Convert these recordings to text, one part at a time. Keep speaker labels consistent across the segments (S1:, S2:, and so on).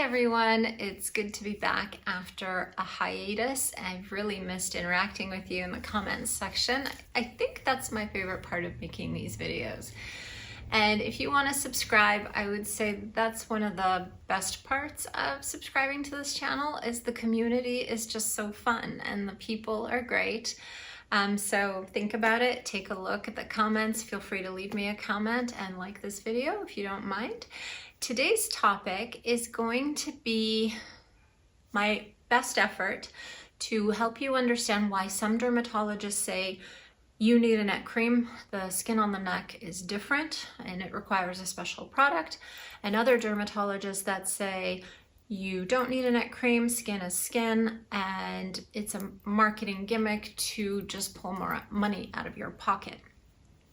S1: everyone, it's good to be back after a hiatus. I've really missed interacting with you in the comments section. I think that's my favorite part of making these videos. And if you want to subscribe, I would say that's one of the best parts of subscribing to this channel is the community is just so fun and the people are great. So think about it, take a look at the comments, feel free to leave me a comment and like this video if you don't mind. Today's topic is going to be my best effort to help you understand why some dermatologists say you need a neck cream, the skin on the neck is different and it requires a special product, and other dermatologists that say you don't need a neck cream, skin is skin, and it's a marketing gimmick to just pull more money out of your pocket.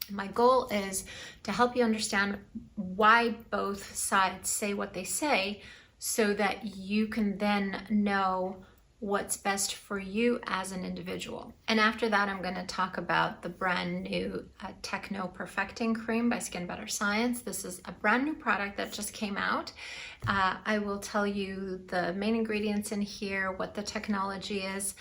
S1: My goal is to help you understand why both sides say what they say so that you can then know what's best for you as an individual. And after that, I'm going to talk about the brand new Techno Perfecting Cream by Skinbetter Science. This is a brand new product that just came out. I will tell you the main ingredients in here, what the technology is.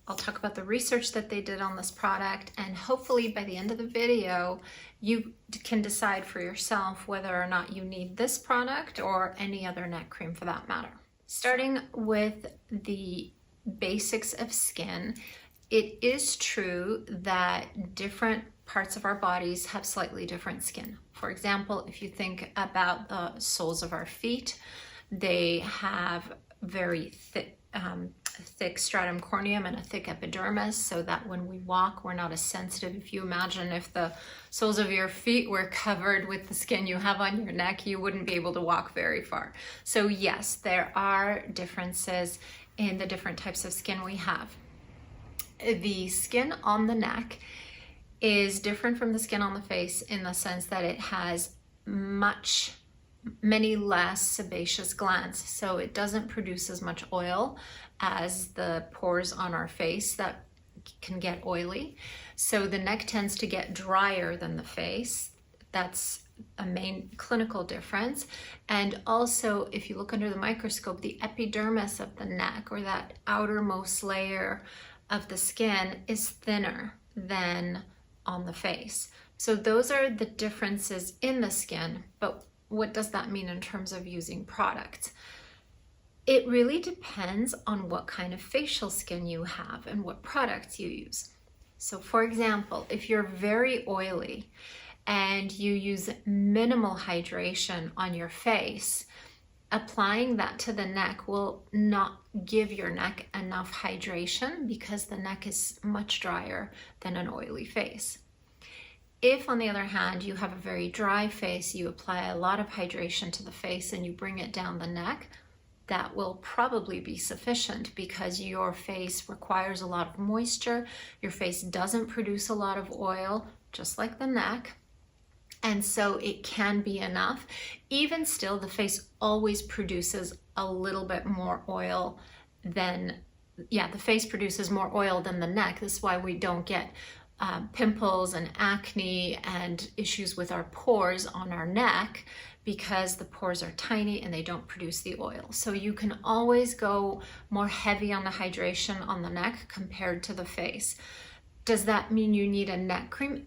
S1: I'll talk about the research that they did on this product, and hopefully by the end of the video, you can decide for yourself whether or not you need this product or any other neck cream for that matter. Starting with the basics of skin, it is true that different parts of our bodies have slightly different skin. For example, if you think about the soles of our feet, they have very thick stratum corneum and a thick epidermis, so that when we walk, we're not as sensitive. If you imagine if the soles of your feet were covered with the skin you have on your neck, you wouldn't be able to walk very far. So yes, there are differences in the different types of skin we have. The skin on the neck is different from the skin on the face in the sense that it has many less sebaceous glands, so it doesn't produce as much oil as the pores on our face that can get oily. So the neck tends to get drier than the face. That's a main clinical difference. And also, if you look under the microscope, the epidermis of the neck, or that outermost layer of the skin, is thinner than on the face. So those are the differences in the skin. But what does that mean in terms of using products? It really depends on what kind of facial skin you have and what products you use. So for example, if you're very oily and you use minimal hydration on your face, applying that to the neck will not give your neck enough hydration because the neck is much drier than an oily face. If, on the other hand, you have a very dry face, you apply a lot of hydration to the face and you bring it down the neck, that will probably be sufficient because your face requires a lot of moisture. Your face doesn't produce a lot of oil, just like the neck. And so it can be enough. Even still, the face always produces a little bit more oil than, the face produces more oil than the neck. This is why we don't get pimples and acne and issues with our pores on our neck, because the pores are tiny and they don't produce the oil. So you can always go more heavy on the hydration on the neck compared to the face. Does that mean you need a neck cream?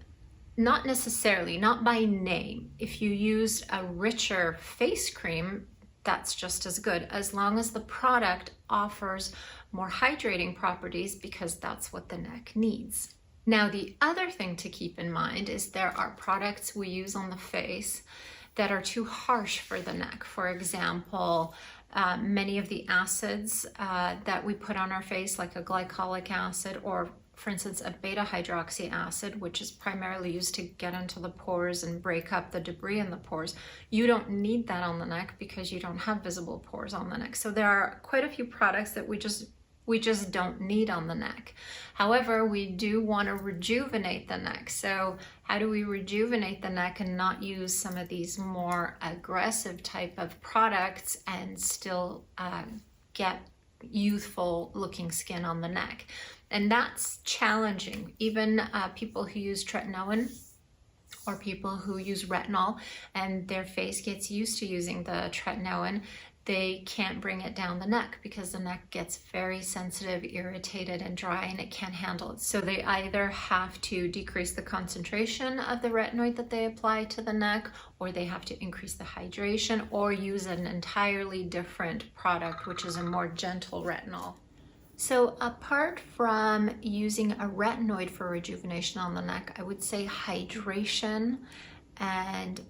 S1: Not necessarily, not by name. If you use a richer face cream, that's just as good, as long as the product offers more hydrating properties, because that's what the neck needs. Now, the other thing to keep in mind is there are products we use on the face that are too harsh for the neck. For example, many of the acids that we put on our face, like a glycolic acid, or for instance, a beta hydroxy acid, which is primarily used to get into the pores and break up the debris in the pores. You don't need that on the neck because you don't have visible pores on the neck. So there are quite a few products that we just don't need on the neck. However, we do want to rejuvenate the neck. So how do we rejuvenate the neck and not use some of these more aggressive type of products and still get youthful looking skin on the neck? And that's challenging. Even people who use tretinoin or people who use retinol and their face gets used to using the tretinoin, they can't bring it down the neck because the neck gets very sensitive, irritated, and dry, and it can't handle it. So they either have to decrease the concentration of the retinoid that they apply to the neck, or they have to increase the hydration, or use an entirely different product, which is a more gentle retinol. So apart from using a retinoid for rejuvenation on the neck, I would say hydration and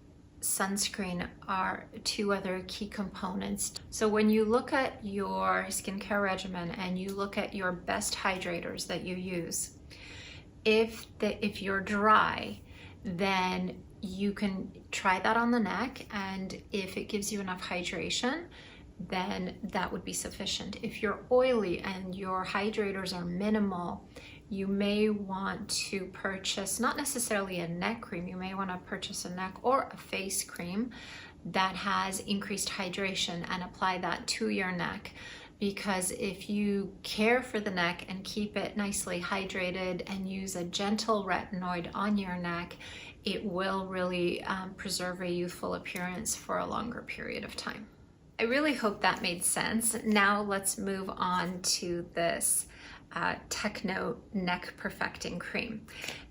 S1: sunscreen are two other key components. So when you look at your skincare regimen and you look at your best hydrators that you use, if you're dry, then you can try that on the neck, and if it gives you enough hydration, then that would be sufficient. If you're oily and your hydrators are minimal, you may want to purchase, not necessarily a neck cream, you may want to purchase a neck or a face cream that has increased hydration and apply that to your neck. Because if you care for the neck and keep it nicely hydrated and use a gentle retinoid on your neck, it will really preserve a youthful appearance for a longer period of time. I really hope that made sense. Now let's move on to this Techno Neck Perfecting Cream.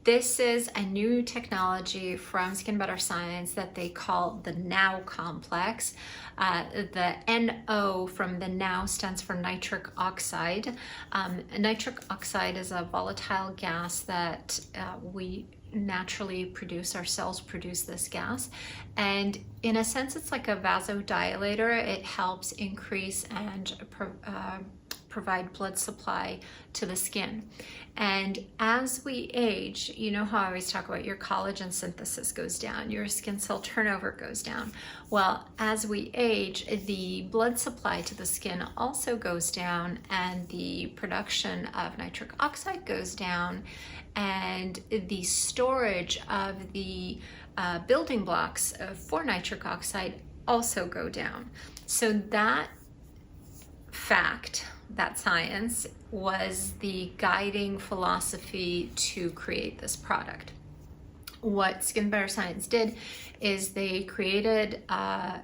S1: This is a new technology from Skinbetter Science that they call the NOW complex. The NO from the NOW stands for nitric oxide. Nitric oxide is a volatile gas that we naturally produce. Our cells produce this gas, and in a sense it's like a vasodilator. It helps increase and provide blood supply to the skin. And as we age, you know how I always talk about your collagen synthesis goes down, your skin cell turnover goes down. Well, as we age, the blood supply to the skin also goes down, and the production of nitric oxide goes down, and the storage of the building blocks for nitric oxide also go down. So that fact, that science, was the guiding philosophy to create this product. What Skinbetter Science did is they created a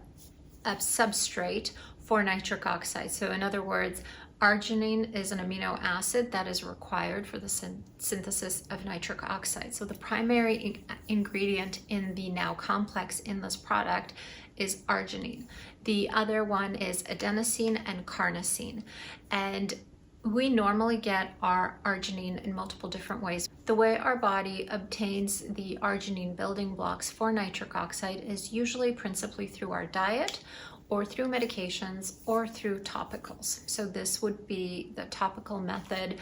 S1: substrate for nitric oxide. So in other words, arginine is an amino acid that is required for the synthesis of nitric oxide. So the primary ingredient in the NOW complex in this product is arginine. The other one is adenosine and carnosine. And we normally get our arginine in multiple different ways. The way our body obtains the arginine building blocks for nitric oxide is usually principally through our diet, or through medications, or through topicals. So this would be the topical method,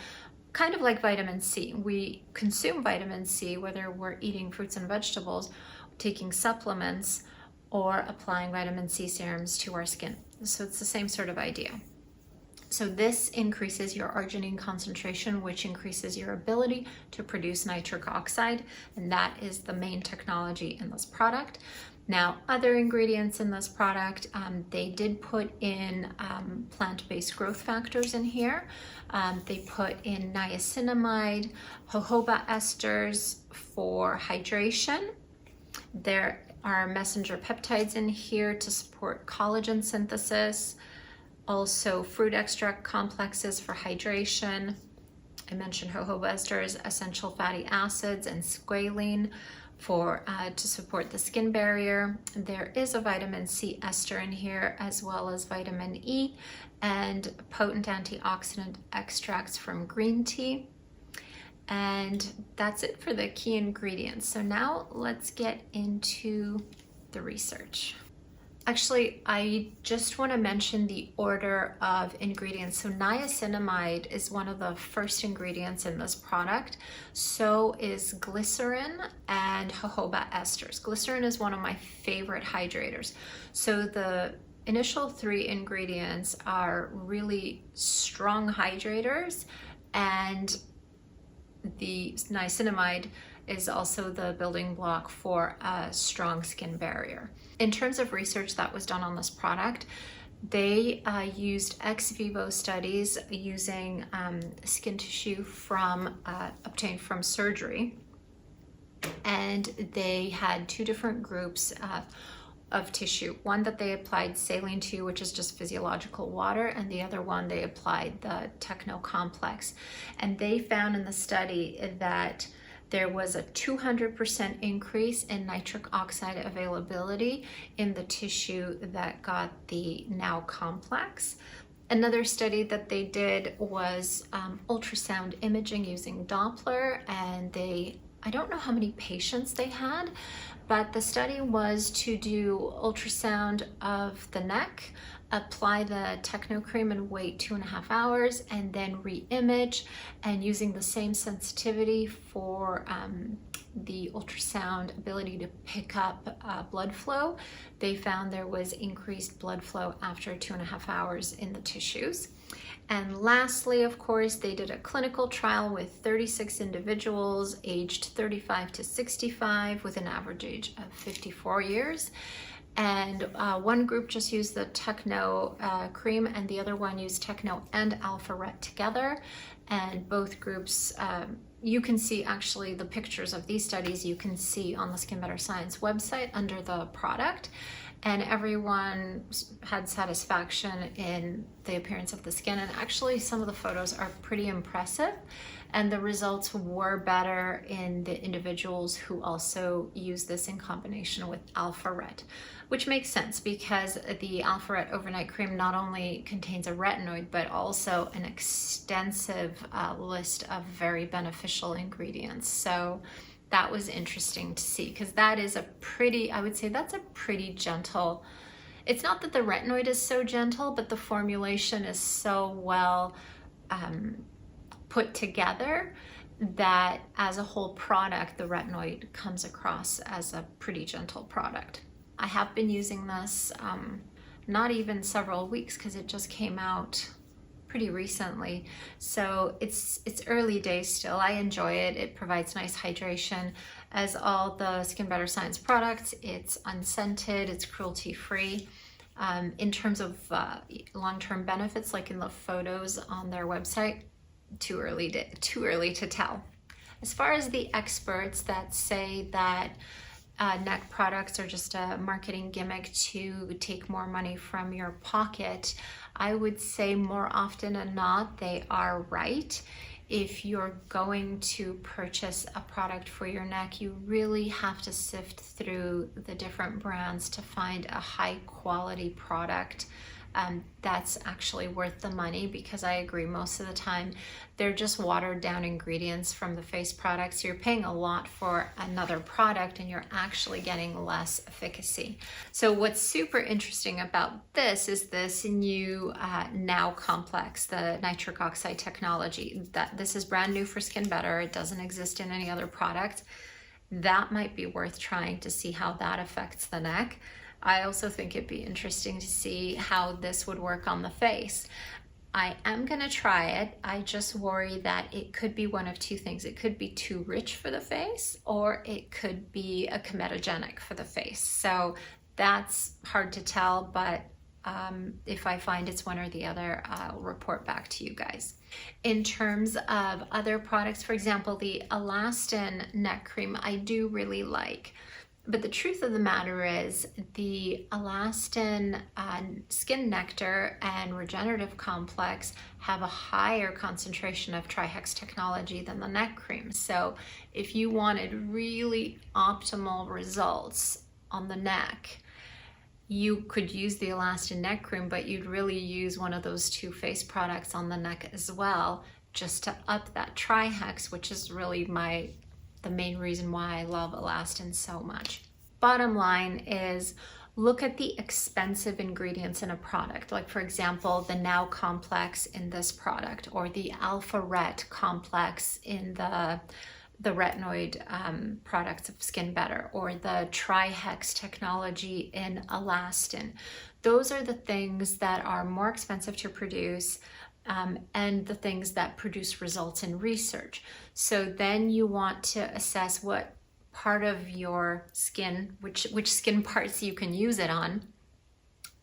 S1: kind of like vitamin C. We consume vitamin C whether we're eating fruits and vegetables, taking supplements, or applying vitamin C serums to our skin. So it's the same sort of idea. So this increases your arginine concentration, which increases your ability to produce nitric oxide, and that is the main technology in this product. Now, other ingredients in this product, they did put in plant-based growth factors in here. They put in niacinamide, jojoba esters for hydration. There are messenger peptides in here to support collagen synthesis. Also fruit extract complexes for hydration. I mentioned jojoba esters, essential fatty acids, and squalene to support the skin barrier. There is a vitamin C ester in here, as well as vitamin E, and potent antioxidant extracts from green tea. And that's it for the key ingredients. So now let's get into the research. Actually, I just want to mention the order of ingredients. So niacinamide is one of the first ingredients in this product. So is glycerin and jojoba esters. Glycerin is one of my favorite hydrators. So the initial three ingredients are really strong hydrators, and the niacinamide is also the building block for a strong skin barrier. In terms of research that was done on this product, they used ex vivo studies using skin tissue obtained from surgery, and they had two different groups. of tissue. One that they applied saline to, which is just physiological water, and the other one they applied the Techno Complex. And they found in the study that there was a 200% increase in nitric oxide availability in the tissue that got the Now Complex. Another study that they did was ultrasound imaging using Doppler, and I don't know how many patients they had, but the study was to do ultrasound of the neck, apply the Techno Cream and wait 2.5 hours, and then re-image, and using the same sensitivity for the ultrasound ability to pick up blood flow, they found there was increased blood flow after 2.5 hours in the tissues. And lastly, of course, they did a clinical trial with 36 individuals aged 35 to 65 with an average age of 54 years. And one group just used the Techno Cream, and the other one used Techno and Alpha Ret together. And both groups, you can see actually the pictures of these studies, you can see on the Skinbetter Science website under the product. And everyone had satisfaction in the appearance of the skin. And actually some of the photos are pretty impressive. And the results were better in the individuals who also use this in combination with Alpha Ret, which makes sense because the Alpha Ret overnight cream not only contains a retinoid, but also an extensive list of very beneficial ingredients. So that was interesting to see, because that is I would say that's a pretty gentle, it's not that the retinoid is so gentle, but the formulation is so well put together that as a whole product, the retinoid comes across as a pretty gentle product. I have been using this not even several weeks, because it just came out pretty recently, so it's early days still. I enjoy it. It provides nice hydration. As all the Skinbetter Science products, it's unscented, it's cruelty-free. In terms of long-term benefits, like in the photos on their website, too early to tell. As far as the experts that say that neck products are just a marketing gimmick to take more money from your pocket, I would say more often than not, they are right. If you're going to purchase a product for your neck, you really have to sift through the different brands to find a high quality product that's actually worth the money, because I agree most of the time they're just watered down ingredients from the face products. You're paying a lot for another product and you're actually getting less efficacy. So what's super interesting about this is this new Now Complex, the nitric oxide technology. That this is brand new for Skinbetter. It doesn't exist in any other product. That might be worth trying to see how that affects the neck. I also think it'd be interesting to see how this would work on the face. I am gonna try it. I just worry that it could be one of two things. It could be too rich for the face, or it could be a comedogenic for the face. So that's hard to tell, but if I find it's one or the other, I'll report back to you guys. In terms of other products, for example, the Elastin neck cream, I do really like. But the truth of the matter is the Elastin Skin Nectar and Regenerative Complex have a higher concentration of trihex technology than the neck cream. So if you wanted really optimal results on the neck, you could use the Elastin neck cream, but you'd really use one of those two face products on the neck as well, just to up that trihex, which is really the main reason why I love Elastin so much. Bottom line is, look at the expensive ingredients in a product. Like for example, the Now Complex in this product, or the Alpha Ret Complex in the retinoid products of Skinbetter, or the trihex technology in Elastin. Those are the things that are more expensive to produce, and the things that produce results in research. So then you want to assess what part of your skin, which skin parts you can use it on.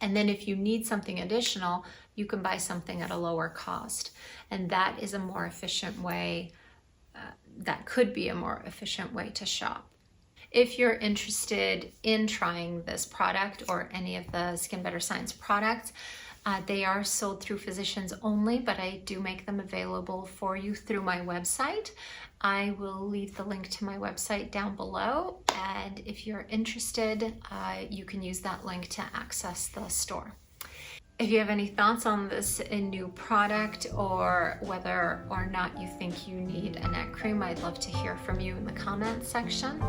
S1: And then if you need something additional, you can buy something at a lower cost. And that is a more efficient way, that could be a more efficient way to shop. If you're interested in trying this product or any of the Skinbetter Science products, they are sold through physicians only, but I do make them available for you through my website. I will leave the link to my website down below, and if you're interested, you can use that link to access the store. If you have any thoughts on this new product, or whether or not you think you need a neck cream, I'd love to hear from you in the comments section.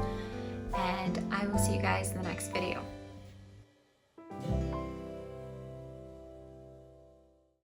S1: And I will see you guys in the next video.